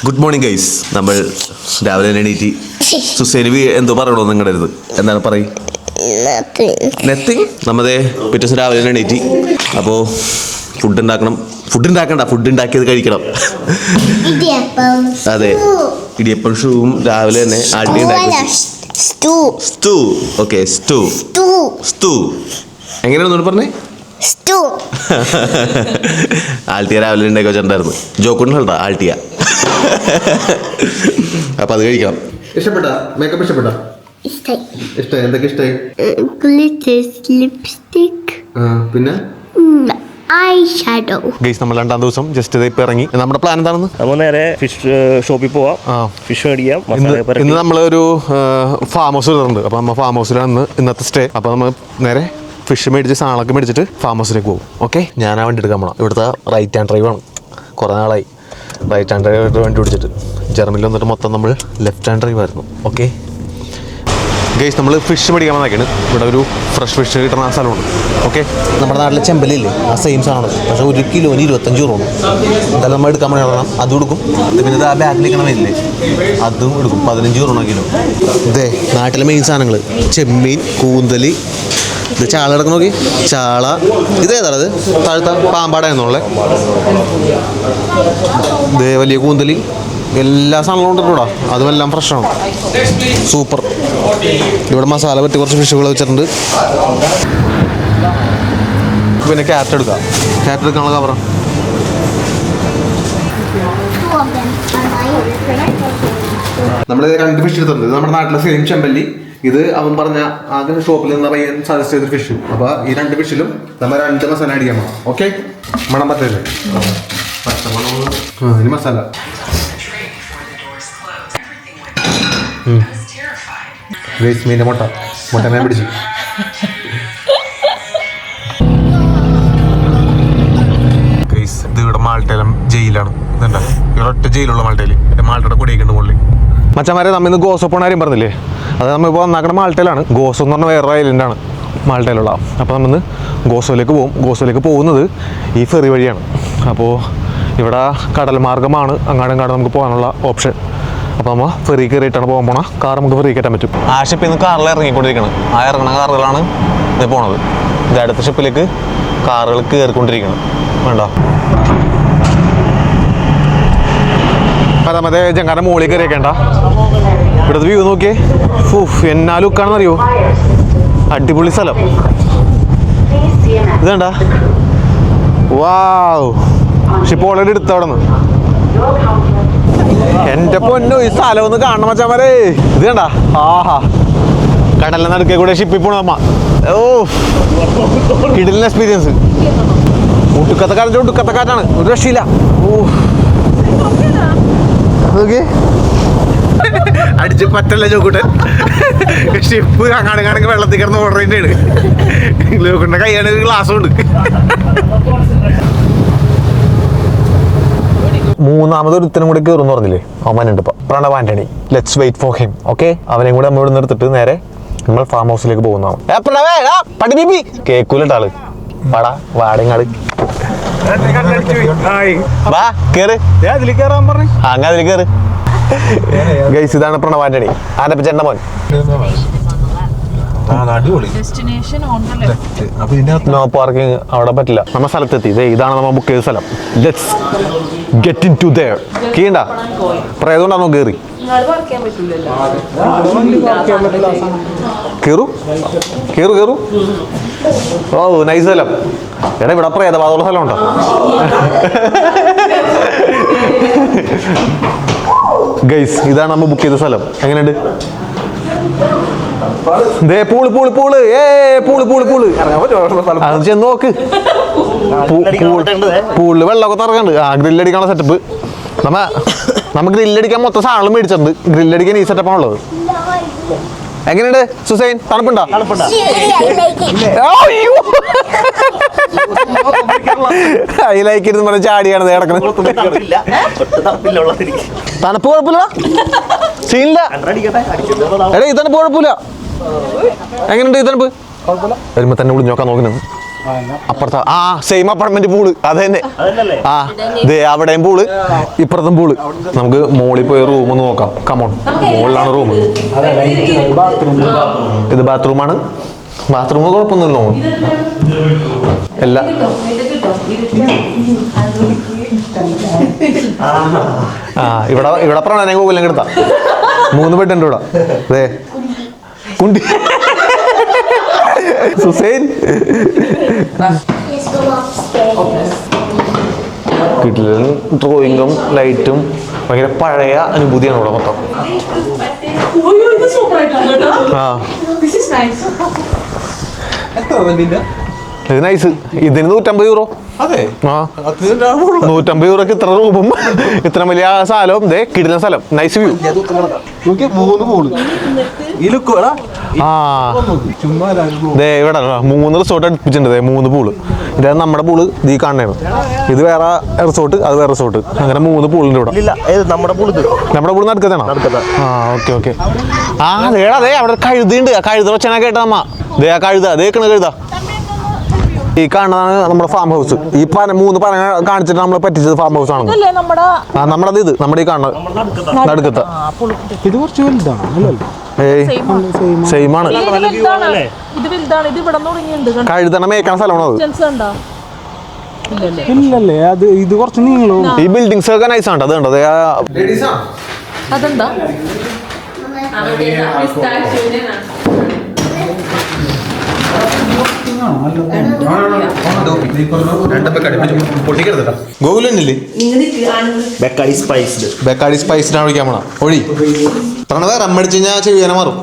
Good morning guys. നമ്മൾ രാവിലെ എണീറ്റ് സുസേനി എന്തോ പറയണോ നിങ്ങളുടെ അടുത്ത്? എന്താണ് പറയും? നത്തിങ്. നമ്മതേ പിറ്റേ ദിവസം രാവിലെ എണീറ്റ് അപ്പോൾ ഫുഡ് ഉണ്ടാക്കിയത് കഴിക്കണം. അതെ, ഇടിയപ്പം ഷൂവും രാവിലെ തന്നെ അടി ഉണ്ടാക്കി. സ്റ്റൂ. ഓക്കെ, സ്റ്റൂ എങ്ങനെയാണെന്നോട് പറഞ്ഞേ? ആൾട്ടിയ രാവിലെ ഉണ്ടാക്കി വെച്ചിട്ടുണ്ടായിരുന്നു. ജോക്കുണ്ടോ ആൾട്ടിയ? അപ്പൊ അത് കഴിക്കണം. ഇഷ്ടപ്പെട്ട മേക്കപ്പ്? ഇഷ്ടമായി. എന്തൊക്കെ ഇഷ്ടമായി? പിന്നെ ഗൈസ്, നമ്മൾ രണ്ടാം ദിവസം ജസ്റ്റ് ഇപ്പൊ ഇറങ്ങി. നമ്മുടെ പ്ലാൻ എന്താണെന്ന്? നമ്മൾ നേരെ ഫിഷ് ഷോപ്പിൽ പോവാം, ഫിഷ് മേടിക്കാം. ഇന്ന് നമ്മളൊരു ഫാം ഹൗസ് ഇടുന്നുണ്ട്. അപ്പൊ നമ്മൾ ഫാം ഹൗസിലാണ് ഇന്നത്തെ സ്റ്റേ. അപ്പൊ നമ്മൾ നേരെ ഫിഷ് മേടിച്ച് സാധനങ്ങളൊക്കെ മേടിച്ചിട്ട് ഫാം ഹൗസിലേക്ക് പോകും. ഓക്കെ, ഞാൻ ആ വണ്ടി എടുക്കാൻ പോകണം. ഇവിടുത്തെ റൈറ്റ് ഹാൻഡ് ഡ്രൈവ് ആണ്. കുറേ നാളായി റൈറ്റ് ഹാൻഡ് ഡ്രൈവ് വണ്ടി പിടിച്ചിട്ട്. ജർമ്മനിയിൽ വന്നിട്ട് മൊത്തം നമ്മൾ ലെഫ്റ്റ് ഹാൻഡ് ഡ്രൈവ് ആയിരുന്നു. ഓക്കെ ഗൈസ്, നമ്മൾ ഫിഷ് മേടിക്കാൻ വന്നേക്കാണ്. ഇവിടെ ഒരു ഫ്രഷ് ഫിഷ് കിട്ടുന്ന സ്ഥലമുണ്ട്. ഓക്കെ, നമ്മുടെ നാട്ടിലെ ചെമ്പല്ലില്ലേ, ആ സെയിം സാധനമാണ്. പക്ഷേ 1 കിലോന് 25 രൂപ. എന്തായാലും നമ്മൾ എടുക്കാൻ വേണ്ടി ഇറങ്ങണം. അതും എടുക്കും. പിന്നെ ഇത് ആ ബാഗിലേക്കണം വരില്ലേ, അതും എടുക്കും. 15 രൂപ കിലോ. ഇതേ നാട്ടിലെ മെയിൻ സാധനങ്ങൾ: ചെമ്മീൻ, കൂന്തൽ, ഇത് ചാള കിടക്കുന്ന നോക്കി, ചാള. ഇതേതാണ് അത്? താഴത്ത പാമ്പാടായിരുന്നുള്ളേ. ഇതേ വലിയ കൂന്തൽ, എല്ലാ സാധനങ്ങളും ഉണ്ട് ഇവിടെ. അതുമെല്ലാം ഫ്രഷാണ്, സൂപ്പർ. ഇവിടെ മസാല പറ്റി കുറച്ച് ഫിഷുകൾ വെച്ചിട്ടുണ്ട്. പിന്നെ ക്യാരറ്റ് എടുക്കാം. ക്യാരറ്റ് എടുക്കാനുള്ള കവറ. നമ്മൾ 2 ഫിഷ് എടുത്തിട്ടുണ്ട്. ഇത് നമ്മുടെ നാട്ടിലെ സെയിം ചെമ്പല്ലി. ഇത് അവൻ പറഞ്ഞ ആദ്യം ഷോപ്പിൽ നിന്ന് പറയാൻ സജസ്റ്റ് ചെയ്തൊരു ഫിഷ്. അപ്പോൾ ഈ 2 ഫിഷിലും നമ്മൾ 2 മസാല അടിക്കാൻ പോകണം. ഓക്കെ, മണം പറ്റില്ല. ഇനി മസാല. മീൻ്റെ മുട്ടനെ പിടിച്ചു. ഇത് ഇവിടെ മാൾട്ടയിലും ജയിലാണ്. ഇതുണ്ട ഇവിടെ ഒറ്റ ജയിലുള്ള മാൾട്ടയിൽ. മാൾട്ടയുടെ കൊടിയൊക്കെ ഉണ്ട് മുകളിൽ. മച്ചന്മാരെ, നമ്മൾ ഇന്ന് ഗോസോ പോണ കാര്യം പറഞ്ഞില്ലേ, അത് നമ്മളിപ്പോൾ വന്നാക്കണ മാൾട്ടയിലാണ്. ഗോസോ എന്ന് പറഞ്ഞാൽ വേറൊരു ഐലൻഡാണ് മാൾട്ടയിലുള്ള. അപ്പോൾ നമ്മളിന്ന് ഗോസോയിലേക്ക് പോകും. ഗോസോയിലേക്ക് പോകുന്നത് ഈ ഫെറി വഴിയാണ്. അപ്പോൾ ഇവിടെ കടൽ മാർഗമാണ് അങ്ങാടും നമുക്ക് പോകാനുള്ള ഓപ്ഷൻ. അപ്പോൾ നമ്മൾ ഫെറി കയറിയിട്ടാണ് പോകാൻ കാർ നമുക്ക് ഫെറി കയറ്റാൻ പറ്റും. ആ ഷിപ്പിൽ നിന്ന് കാറിൽ ഇറങ്ങിക്കൊണ്ടിരിക്കണം. ആ ഇറങ്ങുന്ന കാറുകളാണ് ഇത് പോണത്. ഇത് അടുത്ത ഷിപ്പിലേക്ക് കാറുകൾ കയറിക്കൊണ്ടിരിക്കണം. വേണ്ട മറ്റേ ജങ്കാൻ്റെ മുകളിൽ കയറിയേക്കേണ്ട. ഇവിടുത്തെ വ്യൂ നോക്കിയേ. എന്നാ ലുക്കാണെന്നറിയോ? അടിപൊളി സ്ഥലം. ഇതേണ്ട, വാവ്. ഷിപ്പ് ഓൾറെഡി എടുത്ത അവിടെ നിന്ന്. എന്റെ പൊന്നോ, ഈ സ്ഥലം ഒന്ന് കാണണം മച്ചാമാരെ. ഇത് കണ്ട, ആഹാ, കടലിനെ നടുക്കേ കൂടെ ഷിപ്പിൽ പോണ അമ്മ. ഓ, കിടിലൻ എക്സ്പീരിയൻസ്. ഒടുക്കത്തെ കാറ്റാണ്, ഒരു രക്ഷയില്ല. ഓ, അടിച്ച് പറ്റല്ല ചോക്കൂട്ടൻ. ഷിപ്പ് കാണുകയാണെങ്കിൽ വെള്ളത്തിൽ കിടന്ന് ഓർഡറിൻ്റെയാണ്. ചോക്കൂട്ടൻ്റെ കൈയാണ് ഗ്ലാസ്സും ഉണ്ട്. മൂന്നാമതൊരു ഒരുത്തനും കൂടി കയറുമെന്ന് പറഞ്ഞില്ലേ, അവനുണ്ട് ഇപ്പം, Pranav Antony. Let's wait for him. Okay, അവനെയും കൂടെ നമ്മളിവിടെ നിർത്തിട്ട് നേരെ നമ്മൾ ഫാം ഹൗസിലേക്ക് പോകുന്നതാണ്. കേക്കൂലട്ട ആള്. വാടാ, വാടങ്ങാട് വാ, കേറ്. അങ്ങ് അതിൽ കേറ്. ഗൈസ്, ഇതാണ് പ്രണവ് ആന്റണി, ആന്റെ ചെണ്ട മോൻ. നോ പാർക്കിംഗ് അവിടെ പറ്റില്ല. നമ്മ സ്ഥലത്തെത്തി. ഇതാണ് നമ്മൾ ബുക്ക് ചെയ്ത സ്ഥലം. Let's get into there. കീണ്ട പ്രേതോണ്ടാണോ? കേറി കേറു. ഓ, നൈസ് സ്ഥലം. എടാ, ഇവിടെ പ്രേതബാധമുള്ള സ്ഥലമുണ്ടോ? ഗൈസ്, ഇതാണ് നമ്മൾ ബുക്ക് ചെയ്ത സ്ഥലം. എങ്ങനെയുണ്ട്? ചെന്ന് നോക്ക്. പൂളില് വെള്ളമൊക്കെ തുറക്കുന്നുണ്ട്. ഗ്രില്ലടിക്കാനുള്ള സെറ്റപ്പ്. നമ്മ ഗ്രില്ലടിക്കാൻ മൊത്തം സാധനം മേടിച്ചിട്ടുണ്ട്. ഗ്രില്ലടിക്കാൻ ഈ സെറ്റപ്പാണുള്ളത്. എങ്ങനെയുണ്ട് സുസൈൻ? തണുപ്പുണ്ടോ? അതിലായിരിക്കും പറഞ്ഞ ചാടിയാണ് കിടക്കുന്നത്. തണുപ്പ് കുഴപ്പമില്ല, സീനില്ല. എടാ, ഈ തണുപ്പ് കുഴപ്പമില്ല. എങ്ങനെയുണ്ട് ഈ തണുപ്പ്? വരുമ്പോ തന്നെ വിളിഞ്ഞ് നോക്കാൻ നോക്കുന്നത്. അപ്പുറത്തെ സെയിം അപ്പാർട്ട്മെന്റ് പൂള് അത് തന്നെ. അവിടെയും പൂള് ഇപ്പുറത്തും പൂള്. നമുക്ക് മോളിൽ പോയി റൂം ഒന്ന് നോക്കാം. കമോൺ, മോളിലാണ് റൂം. ഇത് ബാത്റൂമാണ്. ബാത്റൂം കുഴപ്പമൊന്നുമില്ല. എല്ലാ ഇവിടെ പ്രണയം കോവിലും കിടത്താം. 3 ബെഡുണ്ട് ഇവിടെ. അതെ കുണ്ടി സുസൈൻ കിട്ടില്ല. ഡ്രോയിങ്ങും ലൈറ്റും ഭയങ്കര പഴയ അനുഭൂതിയാണ് ഇവിടെ മൊത്തം. ഇത് നൈസ്. ഇതിന് 150 യൂറോ. അതെ, 150 യൂറോക്ക് ഇത്ര റൂമും ഇത്ര വലിയ സ്ഥലവും കിടിലൻ സ്ഥലം. Nice view. 3 പൂള് ഇവിടെ 3 റിസോർട്ട് അടുപ്പിച്ചിട്ടുണ്ട്. 3 പൂള്. ഇതായത് നമ്മുടെ പൂള് ഈ കാണണേണ്. ഇത് വേറെ റിസോർട്ട്, അത് വേറെ റിസോർട്ട്. അങ്ങനെ 3 പൂളുണ്ട് ഇവിടെ. നമ്മുടെ പൂള് നടക്കത്താണോ? Okay okay. അതെ അവിടെ കഴുതുണ്ട്. കഴുത വെച്ചാൽ കേട്ടാ അമ്മ. ആ കഴുത കഴുത. ഈ കാണുന്നതാണ് നമ്മുടെ ഫാം ഹൗസ്. ഈ 3 പന കാണിച്ചിട്ട് നമ്മളെ പറ്റിച്ചത് ഫാം ഹൗസ് ആണ്. നമ്മുടെ ഇത് നമ്മുടെ ഈ കാണുന്നത് നടുക്കത്തെ. ഇത് കുറച്ച് വലുതാണ്. സെയിം ആണ്. കഴുതണ മേക്കാൻ സ്ഥലമാണോ അത്? ഇല്ലല്ലേ, അത് ഇത് കുറച്ച് നീളോ. ഈ ബിൽഡിങ്സ് ഒക്കെ നൈസ് ആണ്. അത് കണ്ടോ? അതെന്താ ഗോകുലല്ലേ ബെക്കാടി സ്പൈസിനാണ് വിളിക്കാൻ പോണ. ഒഴി പറഞ്ഞത് റമ്മടിച്ച് കഴിഞ്ഞാൽ ചെവിയാന മാറും.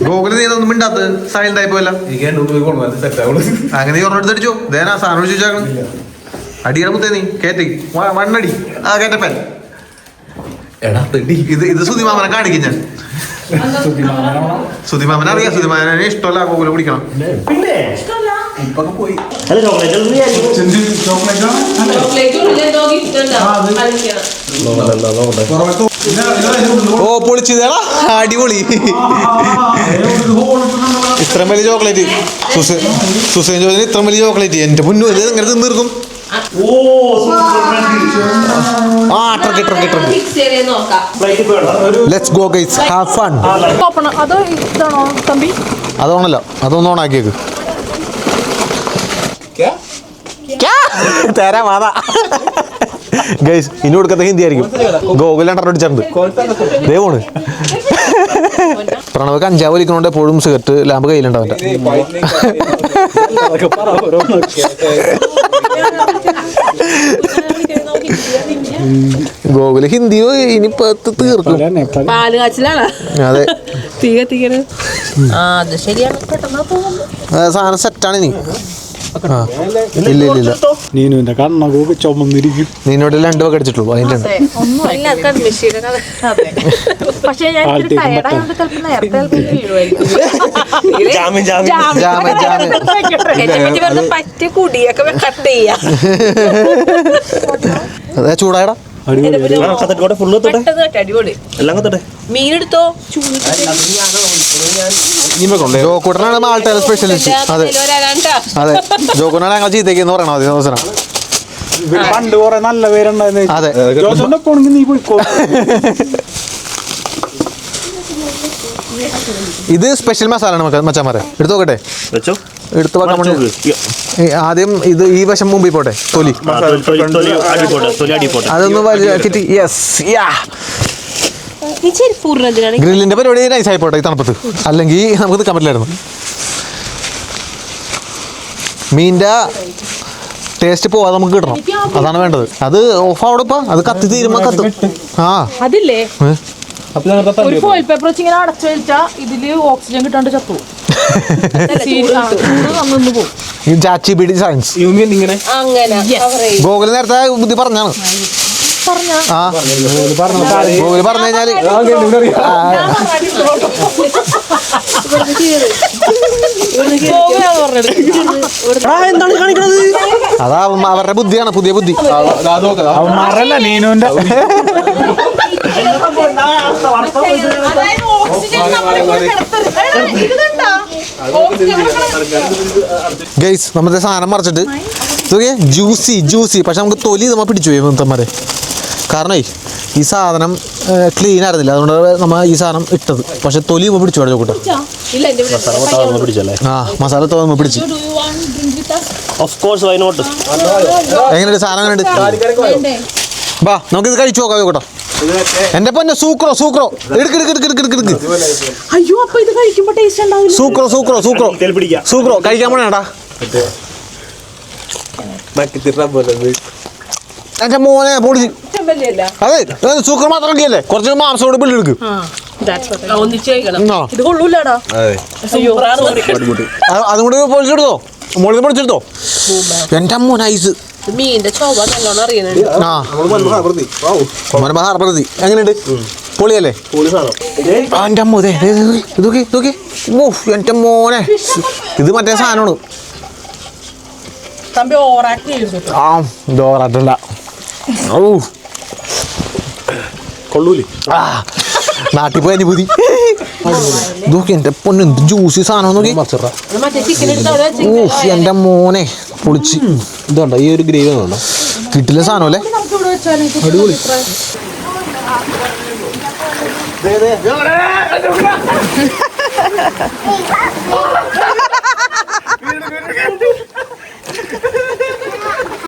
ഗോകുല് നീ ഒന്നും മിണ്ടാത്ത സൈലന്റ് ആയി പോയല്ല. അങ്ങനെ ഒരെടുത്തടിച്ചോ. ദേനാ സാധനം ചോദിച്ചാക്കണം. അടിയുടെ മുത്തേ നീ കേറ്റി മണ്ണടി. കേറ്റപ്പൻ. എടാ ഇത് സുധിമാമനെ കാണിക്കും ഞാൻ. സുധിമാമനെ അറിയാം. സുധിമാമനെ ഇഷ്ടമല്ല ഗോകുല് കുടിക്കണം. ഓ പൊളിച്ചതേടാ, അടിപൊളി. ഇത്രയും വലിയ ചോക്ലേറ്റ് സുസൈൻ ചോദിച്ചു. ഇത്രയും വലിയ ചോക്ലേറ്റ് എന്റെ മുന്നു ഇത് ഇങ്ങനെ തിന്നിർക്കും. Let's go guys, have fun. അതാണല്ലോ, അതൊന്നും ഓണാക്കിയേക്ക്. തരാ മാതാ ഗൈസ്. ഇനി കൊടുക്കത്തെ ഹിന്ദി ആയിരിക്കും. ഗോകുൽ അടിച്ചിട്ടുണ്ട്. ദേവോണ് പ്രണവ് കഞ്ചാവ് വലിക്കണോണ്ട് എപ്പോഴും സിഗരറ്റ് ലാമ്പ് കയ്യിലുണ്ടാവന്റെ. ഗോകുല് ഹിന്ദി ഇനിയിപ്പോ തീർക്കും. അതെ സാധനം സെറ്റാണ് ഇനി. ഇല്ല നീനുവിന്റെ കണ്ണൊക്കെ ചുമന്നിരിക്കും. നീനോട് 2 വക അടിച്ചിട്ടുള്ളൂ. അതിന്റെ അതെ ചൂടായടാ. മീനെടുത്തോ. ജോക്കൂട്ടനാണ് മാൾട്ട സ്പെഷ്യലിസ്റ്റ്. അതെ അതെ ജോക്കൂട്ടനാണ് ഞങ്ങൾ ചീത്തേക്കെന്ന് പറയണോ അതേ ദിവസം. പണ്ട് കുറെ നല്ല പേരുണ്ടായിരുന്നു. അതെ നീ പോയിക്കോ. ഇത് സ്പെഷ്യൽ മസാല ആണ് മച്ചാമാരെ. എടുത്തു നോക്കട്ടെ. എടുത്തു വെക്കാൻ വേണ്ടി ആദ്യം ഇത് ഈ വശം മുമ്പിൽ പോട്ടെ. തൊലി അതൊന്ന് കിട്ടി. ഗ്രില്ലിന്റെ പരിപാടി നൈസ് ആയിപ്പോട്ടെ ഈ തണുപ്പത്ത്. അല്ലെങ്കിൽ നമുക്ക് നിൽക്കാൻ പറ്റില്ലായിരുന്നു. മീൻ്റെ ടേസ്റ്റ് പോവാതെ നമുക്ക് കിട്ടണം. അതാണ് വേണ്ടത്. അത് ഓഫ് അവിടെ ഇപ്പൊ അത് കത്തി തീരുമ്പോ കത്തും. അതില്ലേ ഒരു ഫോയിൽ പേപ്പർ വെച്ച് ഇങ്ങനെ അടച്ചു വെച്ചാ ഇതില് ഓക്സിജൻ കിട്ടാണ്ട് ചത്തു. ഈ ചാച്ചി ബിഡി സയൻസ് ഇങ്ങനെ അങ്ങനെ cover ചെയ്യും. ഗോകുൽ നേരത്തെ ബുദ്ധി പറഞ്ഞാണ് ആ ഗോകുൽ പറഞ്ഞു കഴിഞ്ഞാല് എന്താണ് കാണിക്കണത്? അതാ അവരുടെ ബുദ്ധിയാണ്, പുതിയ ബുദ്ധി. അവന്മാരല്ല നീനുവിന്റെ അതായത് ഓക്സിജൻ നമ്മുടെ കൂടെ കിടത്തരുത്. ഇത് കണ്ടാ? ഓക്സിജൻ ഗൈസ് നമ്മുടെ സാധനം മറിച്ചിട്ട് ജ്യൂസി പക്ഷെ നമുക്ക് തൊലി നമ്മൾ പിടിച്ചു പോയി മുത്തന്മാരെ. കാരണേ ഈ സാധനം ക്ലീൻ ആയിരുന്നില്ല, അതുകൊണ്ട് നമ്മൾ ഈ സാധനം ഇട്ടത്. പക്ഷെ തൊലി നമ്മൾ പിടിച്ചു പോയി നോക്കട്ടെ. ഇല്ല എന്റെ വീട്ടിൽ പിടിച്ചല്ലേ? ആ മസാല നമ്മൾ പിടിച്ച്. Do you want drink with us? Of course why not. എങ്ങനെയുണ്ട് സാധനം? എങ്ങനെയുണ്ട്? വേണ്ടേ? ബാ നമുക്കിത് കഴിച്ചു നോക്കാം നോക്കട്ടോ. എന്റെ പൊന്നെ സൂക്രോ എടുക്ക്. അയ്യോ അപ്പൊ ഇത് കഴിക്കുമ്പോ ടേസ്റ്റ് ഉണ്ടാവില്ല. സൂക്രോ കഴിക്കാൻ പോണേടാ. എന്റെ മോനെ പൊളിച്ച്. അതെ സൂക്രോ മാത്രം ഇല്ലേ, കുറച്ച് മാംസോട് പിള്ളെടുക്ക്. ഒന്നിച്ച് കഴിക്കണം. ഇത് കൊള്ളൂലടാ. അതും കൂടി പൊളിച്ചെടുത്തോ, മോളിൽ പൊളിച്ചെടുത്തോ. എന്റെ മോൻ ഐസ്. മീനിന്റെ ചോവ നല്ലോണം അറിയുന്നുണ്ട്. ആ മോനെ എങ്ങനെയുണ്ട്? പൊളിയല്ലേ? എന്റെ അമ്മ ഇതൊക്കെ എന്റെ മോനെ ഇത് മറ്റേ സാധനമാണ്. തമ്പി ഓവറാക്ട് ചെയ്തു. ആ ദോറാട്ടല്ല. കൊള്ളൂലേ? നാട്ടിൽ പോയി അനുഭൂതി. ഇതൊക്കെ എന്റെ പൊന്ന് എന്ത് ജ്യൂസി സാധനം നോക്കി. മറ്റേ ചിക്കൻ എടുത്ത് എന്റെ മോനെ പൊളിച്ച്. ഇതുണ്ടോ ഈ ഒരു ഗ്രേവി ഉണ്ടോ? കിട്ടില്ല സാധനം അല്ലേ? നമുക്ക് ഇവിടെ വെച്ചാൽ